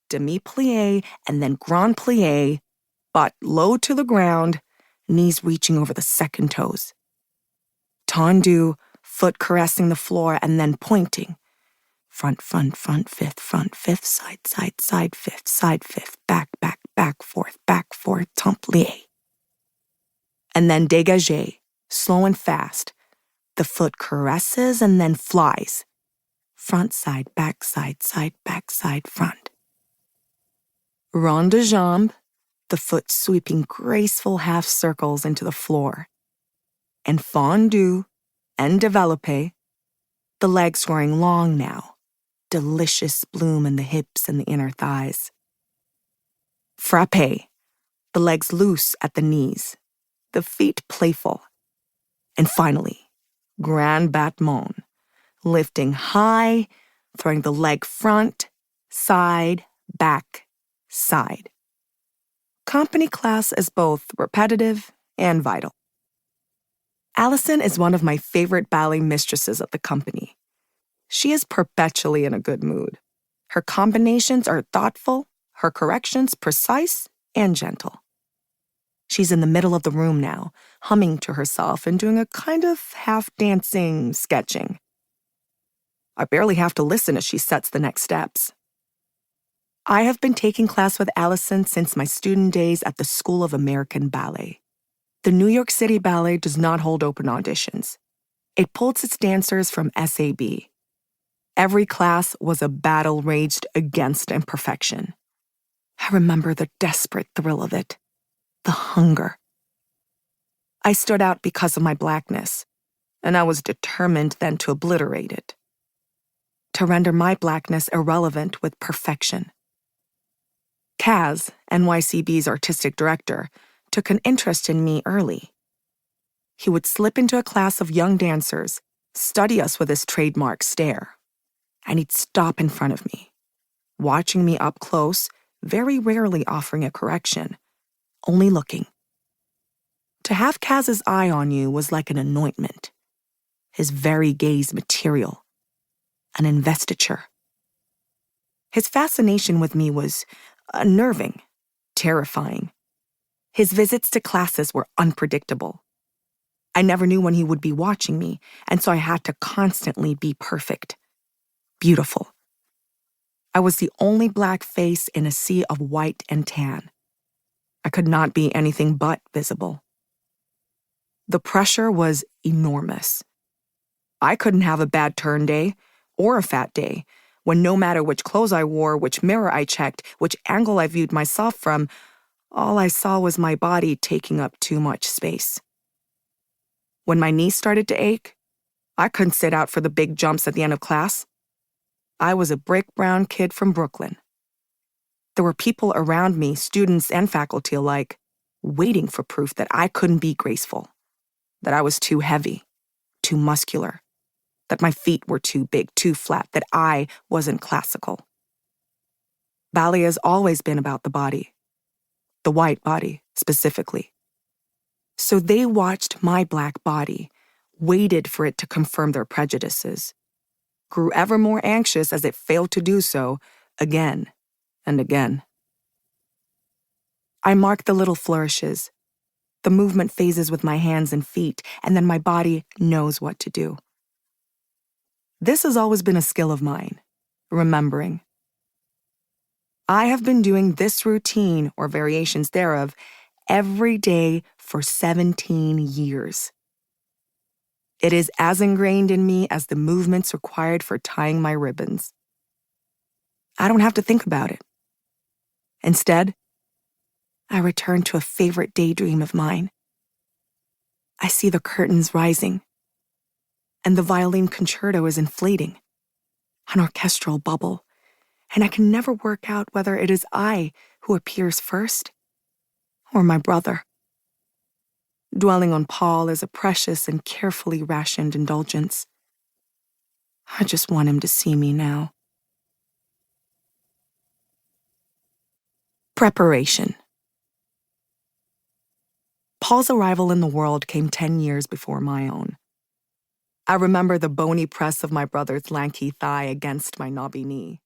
demi-plie, and then grand plie, butt low to the ground, knees reaching over the second toes. Tendu, foot caressing the floor and then pointing. Front, fifth, side, fifth, back, forth, temps plie. And then dégagé, slow and fast. The foot caresses and then flies. Front, side, back, side, front. Rond de jambe, the foot sweeping graceful half circles into the floor. And fondu and développé, the legs growing long now, delicious bloom in the hips and the inner thighs. Frappé, the legs loose at the knees, the feet playful. And finally, grand battement, lifting high, throwing the leg front, side, back, side. Company class is both repetitive and vital. Allison is one of my favorite ballet mistresses at the company. She is perpetually in a good mood. Her combinations are thoughtful, her corrections precise and gentle. She's in the middle of the room now, humming to herself and doing a kind of half-dancing sketching. I barely have to listen as she sets the next steps. I have been taking class with Allison since my student days at the School of American Ballet. The New York City Ballet does not hold open auditions. It pulls its dancers from SAB. Every class was a battle raged against imperfection. I remember the desperate thrill of it, the hunger. I stood out because of my blackness, and I was determined then to obliterate it, to render my blackness irrelevant with perfection. Kaz, NYCB's artistic director, took an interest in me early. He would slip into a class of young dancers, study us with his trademark stare, and he'd stop in front of me, watching me up close, very rarely offering a correction, only looking. To have Kaz's eye on you was like an anointment, his very gaze material, an investiture. His fascination with me was unnerving, terrifying. His visits to classes were unpredictable. I never knew when he would be watching me, and so I had to constantly be perfect, beautiful. I was the only black face in a sea of white and tan. I could not be anything but visible. The pressure was enormous. I couldn't have a bad turn day or a fat day when no matter which clothes I wore, which mirror I checked, which angle I viewed myself from, all I saw was my body taking up too much space. When my knees started to ache, I couldn't sit out for the big jumps at the end of class. I was a brick brown kid from Brooklyn. There were people around me, students and faculty alike, waiting for proof that I couldn't be graceful, that I was too heavy, too muscular, that my feet were too big, too flat, that I wasn't classical. Ballet has always been about the body, the white body specifically. So they watched my black body, waited for it to confirm their prejudices, grew ever more anxious as it failed to do so again and again. I mark the little flourishes, the movement phases with my hands and feet, and then my body knows what to do. This has always been a skill of mine, remembering. I have been doing this routine, or variations thereof, every day for 17 years. It is as ingrained in me as the movements required for tying my ribbons. I don't have to think about it. Instead, I return to a favorite daydream of mine. I see the curtains rising, and the violin concerto is inflating, an orchestral bubble, and I can never work out whether it is I who appears first or my brother. Dwelling on Paul is a precious and carefully rationed indulgence. I just want him to see me now. Preparation. Paul's arrival in the world came 10 years before my own. I remember the bony press of my brother's lanky thigh against my knobby knee.